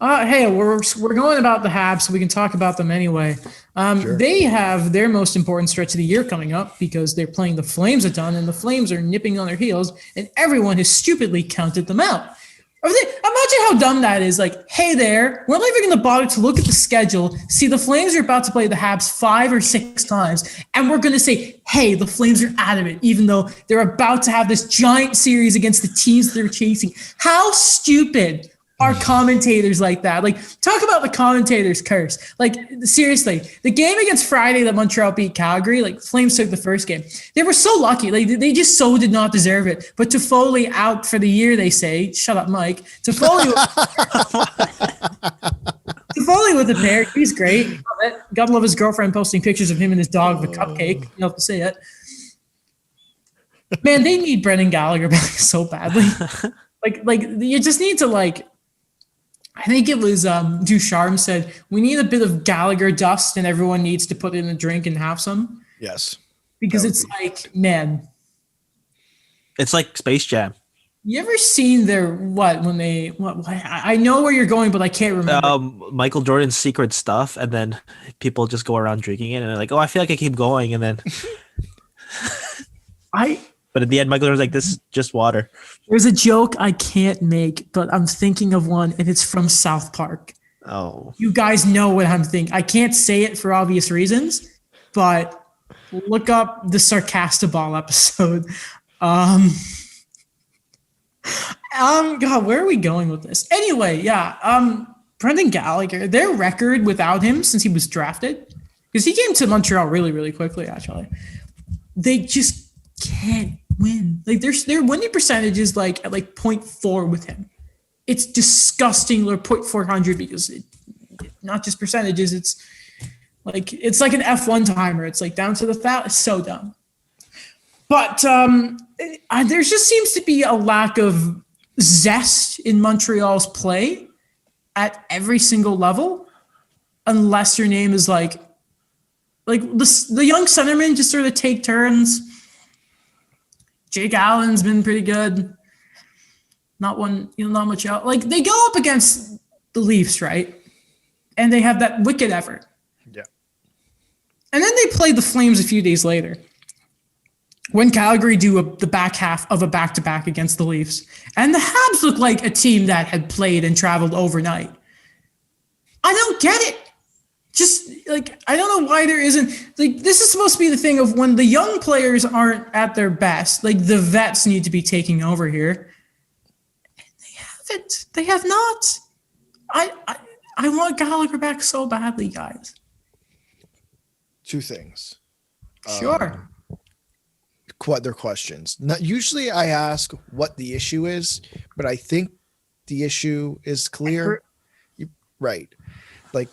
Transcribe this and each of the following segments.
Hey, we're going about the Habs, so we can talk about them anyway. Sure. They have their most important stretch of the year coming up because they're playing the Flames a ton, and the Flames are nipping on their heels, and everyone has stupidly counted them out. Imagine how dumb that is. Like, hey there, we're not even going to bother to look at the schedule, see the Flames are about to play the Habs 5 or 6 times, and we're going to say, hey, the Flames are out of it, even though they're about to have this giant series against the teams they're chasing. How stupid are commentators like that? Like, talk about the commentators curse. Like, seriously, the game against Friday that Montreal beat Calgary, like, Flames took the first game. They were so lucky. Like, they just so did not deserve it. But Toffoli out for the year, they say. Shut up, Mike. Toffoli with the pair. He's great. Love it. Gotta love his girlfriend posting pictures of him and his dog with a cupcake. You don't have to say it. Man, they need Brendan Gallagher back so badly. Like you just need to, like, I think it was Ducharme said, we need a bit of Gallagher dust and everyone needs to put in a drink and have some. Yes. Because it's like, man. It's like Space Jam. You ever seen their, I know where you're going, but I can't remember. Michael Jordan's Secret Stuff, and then people just go around drinking it, and they're like, oh, I feel like I keep going, and then... But at the end, Michael Jordan's like, this is just water. There's a joke I can't make, but I'm thinking of one, and it's from South Park. Oh. You guys know what I'm thinking. I can't say it for obvious reasons, but look up the Sarcastable episode. God, where are we going with this? Anyway, yeah. Brendan Gallagher, their record without him since he was drafted, because he came to Montreal really, really quickly, actually. They just can't win. Like, their winning percentage is like at like 0.4 with him. It's disgusting. Or 0.400 because not just percentages. It's like an F1 timer. It's like down to the foul. It's so dumb. But there just seems to be a lack of zest in Montreal's play at every single level, unless your name is like the young centermen just sort of take turns. Jake Allen's been pretty good. Not much out. Like, they go up against the Leafs, right? And they have that wicked effort. Yeah. And then they play the Flames a few days later, when Calgary do the back half of a back-to-back against the Leafs. And the Habs look like a team that had played and traveled overnight. I don't get it. Just, like, I don't know why there isn't, like, this is supposed to be the thing of when the young players aren't at their best, like, the vets need to be taking over here. And they haven't. They have not. I want Gallagher back so badly, guys. Two things. Sure. Their questions. Usually I ask what the issue is, but I think the issue is clear. Right. Like,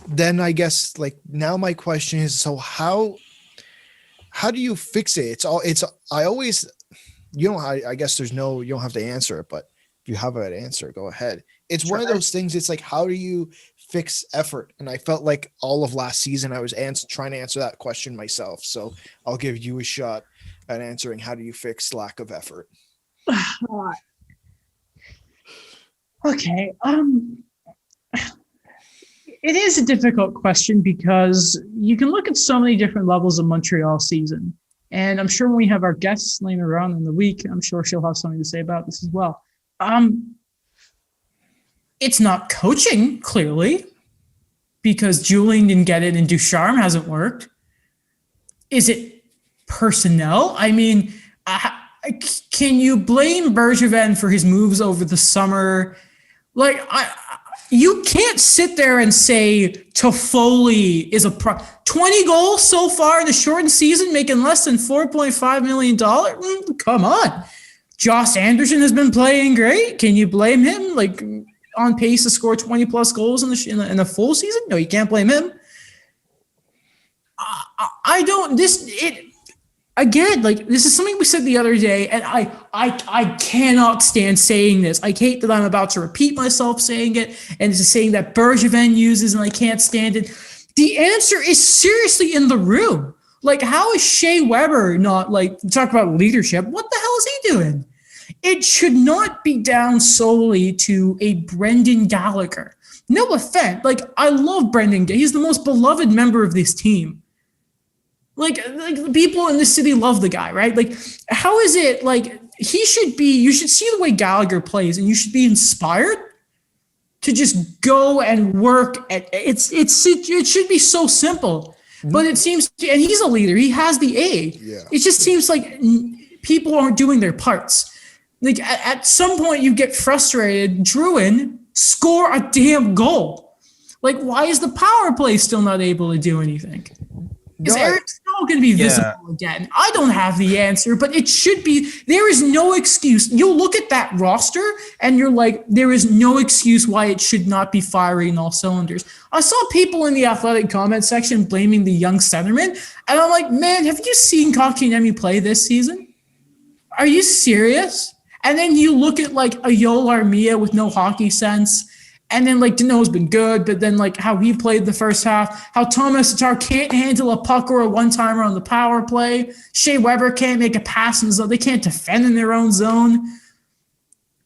then I guess, like, now my question is, so how do you fix it? I guess you don't have to answer it, but if you have an answer, go ahead. It's one of those things. It's like, how do you fix effort? And I felt like all of last season I was trying to answer that question myself. So I'll give you a shot at answering, how do you fix lack of effort? Okay. It is a difficult question because you can look at so many different levels of Montreal season. And I'm sure when we have our guests later on in the week, I'm sure she'll have something to say about this as well. It's not coaching, clearly, because Julian didn't get it and Ducharme hasn't worked. Is it personnel? I mean, can you blame Bergevin for his moves over the summer? Like, you can't sit there and say Toffoli is 20 goals so far in the shortened season, making less than $4.5 million. Come on. Josh Anderson has been playing great. Can you blame him? Like, on pace to score 20 plus goals in a full season? No, you can't blame him. Again, like, this is something we said the other day, and I cannot stand saying this. I hate that I'm about to repeat myself saying it, and it's a saying that Bergevin uses, and I can't stand it. The answer is seriously in the room. Like, how is Shea Weber not, like, talk about leadership? What the hell is he doing? it should not be down solely to a Brendan Gallagher. No offense. Like, I love Brendan. He's the most beloved member of this team. Like the people in the city love the guy, right? Like, how is it like he should be? You should see the way Gallagher plays, and you should be inspired to just go and work at it should be so simple, but it seems and he's a leader, he has the A. It just seems like people aren't doing their parts. Like at some point you get frustrated. Druin, score a damn goal. Like, why is the power play still not able to do anything? Is Eric Snow going to be visible again? I don't have the answer, but it should be. There is no excuse. You'll look at that roster and you're like, there is no excuse why it should not be firing in all cylinders. I saw people in the Athletic comment section blaming the young centerman, and I'm like, man, have you seen Kotkaniemi play this season? Are you serious? And then you look at like a Yoel Armia with no hockey sense. And then, like, Danault's been good, but then, like, how he played the first half, how Thomas Tatar can't handle a puck or a one-timer on the power play. Shea Weber can't make a pass in the zone. They can't defend in their own zone.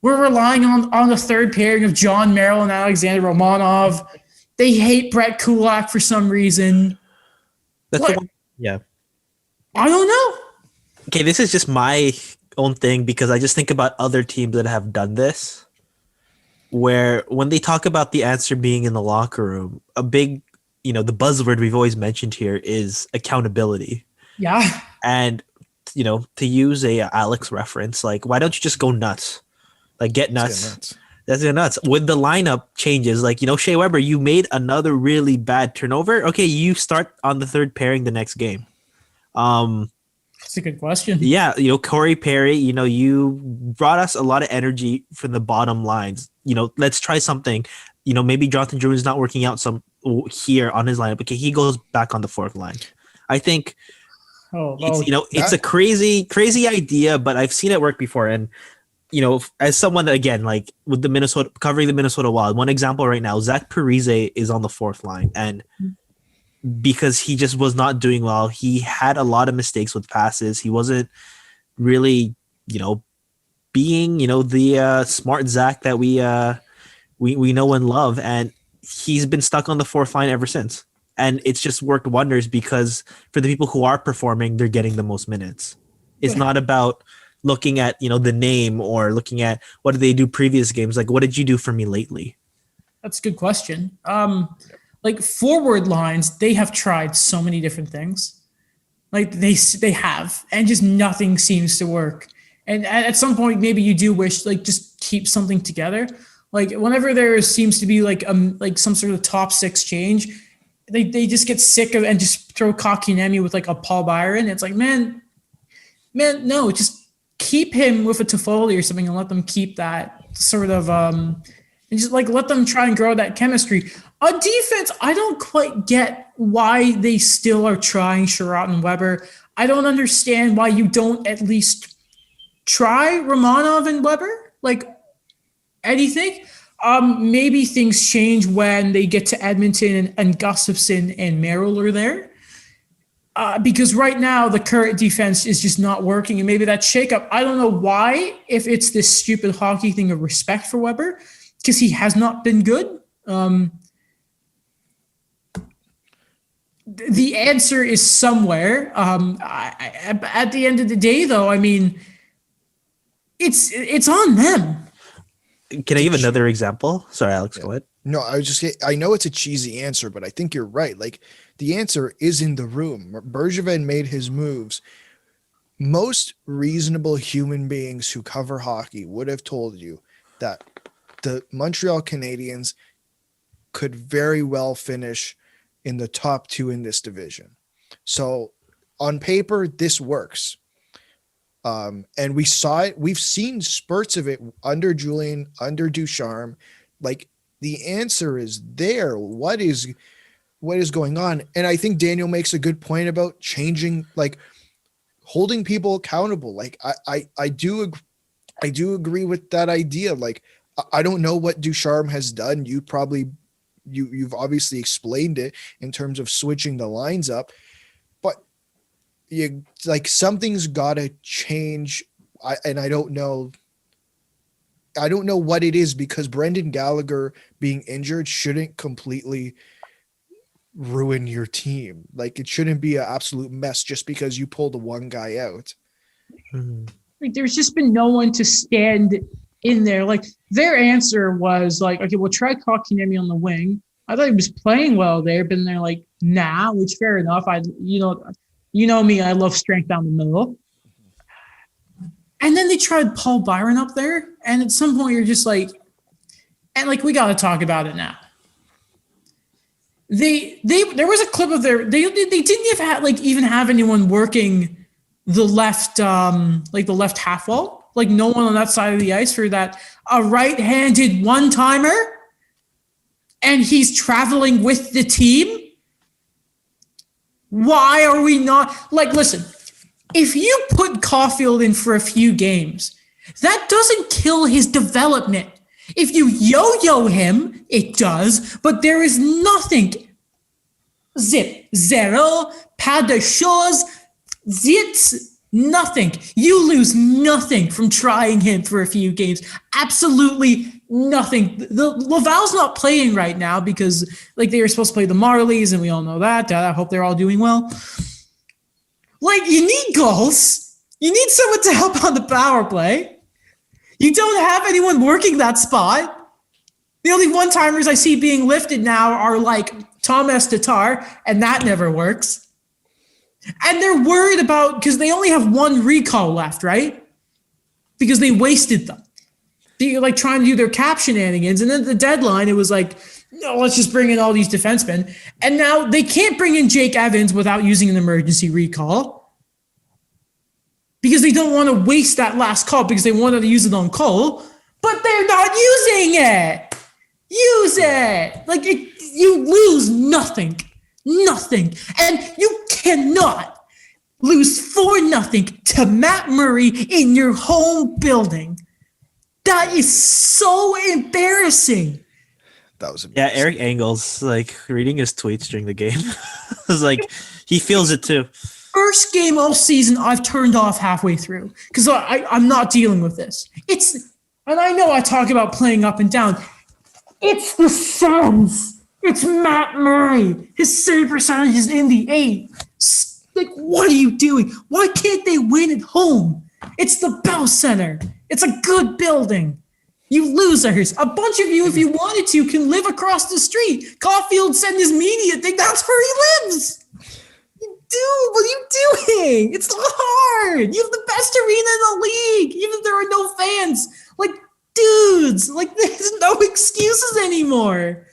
We're relying on the third pairing of John Merrill and Alexander Romanov. They hate Brett Kulak for some reason. That's the one. Yeah. I don't know. Okay, this is just my own thing because I just think about other teams that have done this. Where when they talk about the answer being in the locker room, a big, the buzzword we've always mentioned here is accountability. Yeah. And, to use a Alex reference, like, why don't you just go nuts? Like, get nuts. That's nuts. With the lineup changes, like, Shea Weber, you made another really bad turnover. Okay, you start on the third pairing the next game. That's a good question. Yeah, Corey Perry, you brought us a lot of energy from the bottom lines. Let's try something. Maybe Jonathan Druin's not working out some here on his lineup. Okay, he goes back on the fourth line. I think it's a crazy idea, but I've seen it work before. And as someone again, like with the covering the Minnesota Wild, one example right now, Zach Parise is on the fourth line, and because he just was not doing well, he had a lot of mistakes with passes. He wasn't really, being, the smart Zach that we know and love, and he's been stuck on the fourth line ever since. And it's just worked wonders because for the people who are performing, they're getting the most minutes. It's not about looking at, the name or looking at what did they do previous games. Like, what did you do for me lately? That's a good question. Like forward lines, they have tried so many different things. Like they have, and just nothing seems to work. And at some point, maybe you do wish, like, just keep something together. Like whenever there seems to be like some sort of top six change, they just get sick of and just throw Kotkaniemi with like a Paul Byron. It's like, man, no, just keep him with a Toffoli or something and let them keep that sort of and just like let them try and grow that chemistry. On defense, I don't quite get why they still are trying Sherratt and Weber. I don't understand why you don't at least try Romanov and Weber. Like anything. Maybe things change when they get to Edmonton and Gustafsson and Merrill are there. Because right now the current defense is just not working, and maybe that shakeup. I don't know why, if it's this stupid hockey thing of respect for Weber, because he has not been good. The answer is somewhere. At the end of the day, though, I mean, it's on them. Can I give another example? Sorry, Alex, go ahead. No, I know it's a cheesy answer, but I think you're right. Like, the answer is in the room. Bergevin made his moves. Most reasonable human beings who cover hockey would have told you that the Montreal Canadiens could very well finish in the top two in this division. So on paper, this works. And we saw it. We've seen spurts of it under Julien, under Ducharme. Like, the answer is there. What is going on? And I think Daniel makes a good point about changing, like holding people accountable. Like I do agree with that idea. Like, I don't know what Ducharme has done. You've obviously explained it in terms of switching the lines up, but something's got to change. I don't know I don't know what it is, because Brendan Gallagher being injured shouldn't completely ruin your team. Like, it shouldn't be an absolute mess just because you pulled the one guy out. Mhm. Like, there's just been no one to stand in there. Like, their answer was like, okay, we'll try Kotkaniemi on the wing. I thought he was playing well there, but then they're like, nah, which fair enough. You know me, I love strength down the middle. And then they tried Paul Byron up there, and at some point you're just like, and like, we got to talk about it now. There was a clip of they didn't even have anyone working the left the left half wall, like no one on that side of the ice for that a right-handed one-timer, and he's traveling with the team. Why are we not like, listen, if you put Caufield in for a few games, that doesn't kill his development. If you yo-yo him, it does, but there is nothing. Zero, pas de choses, zits, nothing. You lose nothing from trying him for a few games. Absolutely nothing. Laval's not playing right now because like they were supposed to play the Marlies, and we all know that. I hope they're all doing well. Like, you need goals. You need someone to help on the power play. You don't have anyone working that spot. The only one-timers I see being lifted now are like Thomas Tatar, and that never works. And they're worried about, because they only have one recall left, right? Because they wasted them. They're like trying to do their cap shenanigans. And then at the deadline, it was like, no, let's just bring in all these defensemen. And now they can't bring in Jake Evans without using an emergency recall, because they don't want to waste that last call because they wanted to use it on Cole, but they're not using it. Use it. Like, you lose nothing. And you cannot lose 4-0 to Matt Murray in your home building. That is so embarrassing. That was embarrassing. Yeah, Eric Engels, like, reading his tweets during the game, was like, he feels it too. First game all season I've turned off halfway through because I'm not dealing with this. And I know I talk about playing up and down. It's the Suns. It's Matt Murray. His save percentage is in the 8. Like, what are you doing? Why can't they win at home? It's the Bell Center. It's a good building. You losers. A bunch of you, if you wanted to, can live across the street. Caufield sent his media thing. That's where he lives. Dude, what are you doing? It's not hard. You have the best arena in the league, even if there are no fans. Like, dudes, like, there's no excuses anymore.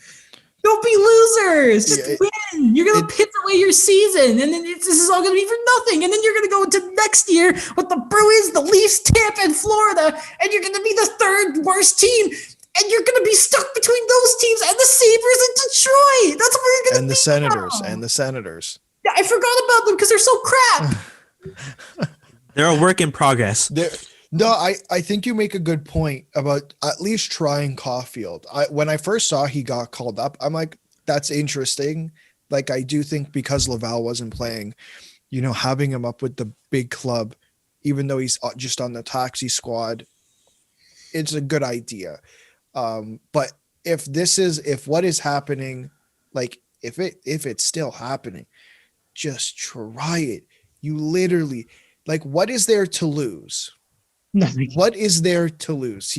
Don't be losers. Just win. You're going to piss away your season, and then this is all going to be for nothing. And then you're going to go into next year with the Bruins, the Leafs, Tampa, and Florida, and you're going to be the third worst team. And you're going to be stuck between those teams and the Sabres and Detroit. That's where you're going to be. And the Senators. Now. And the Senators. Yeah, I forgot about them because they're so crap. They're a work in progress. No, I think you make a good point about at least trying Caufield. When I first saw he got called up, I'm like, that's interesting. Like, I do think because Laval wasn't playing, having him up with the big club, even though he's just on the taxi squad, it's a good idea. But if what is happening, like if it's still happening, just try it. You literally, like, what is there to lose? Nothing. What is there to lose?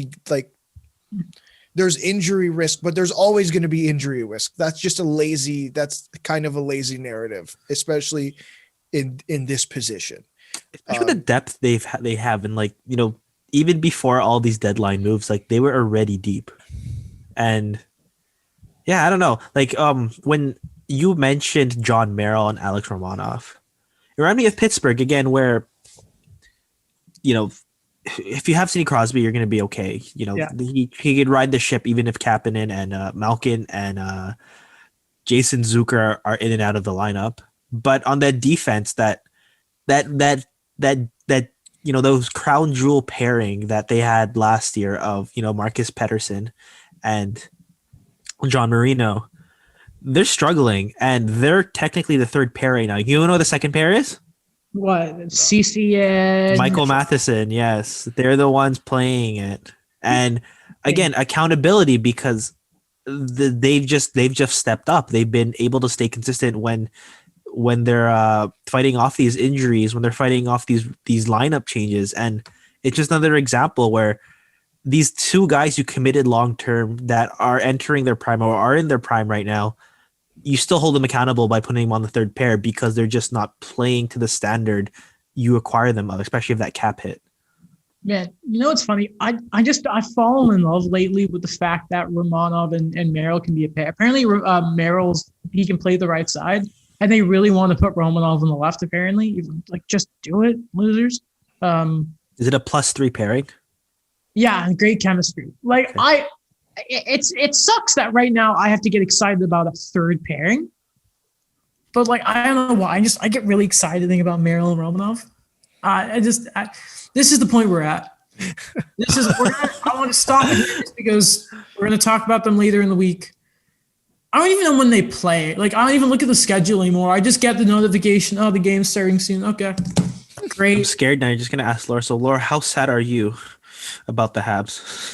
There's injury risk, but there's always going to be injury risk. That's kind of a lazy narrative, especially in this position. Especially the depth they have, and like, even before all these deadline moves, like, they were already deep. And yeah, I don't know. Like, when you mentioned John Merrill and Alex Romanov, it reminded me of Pittsburgh again, where, if you have Sidney Crosby, you're going to be okay. He could ride the ship even if Kapanen and Malkin and Jason Zucker are in and out of the lineup. But on that defense, that those crown jewel pairing that they had last year of Marcus Pettersson and John Marino, they're struggling, and they're technically the third pair right now. You know what the second pair is? What? CCN? Michael Matheson, yes. They're the ones playing it. And again, accountability, because they've just stepped up. They've been able to stay consistent when they're fighting off these injuries, when they're fighting off these lineup changes. And it's just another example where these two guys you committed long term that are entering their prime or are in their prime right now, you still hold them accountable by putting them on the third pair because they're just not playing to the standard you acquire them of, especially if that cap hit. Man, you know what's funny? I've fallen in love lately with the fact that Romanov and Merrill can be a pair. Apparently, Merrill's he can play the right side, and they really want to put Romanov on the left. Apparently, like just do it, losers. Is it a +3 pairing? Yeah, great chemistry. Like Okay. it sucks that right now I have to get excited about a third pairing. But like I don't know why. I get really excited thinking about Merrill and Romanov. This is the point we're at. I want to stop it here just because we're going to talk about them later in the week. I don't even know when they play. Like I don't even look at the schedule anymore. I just get the notification, oh, the game's starting soon. Okay, great. I'm scared now. You're just gonna ask Laura. So Laura, how sad are you about the Habs?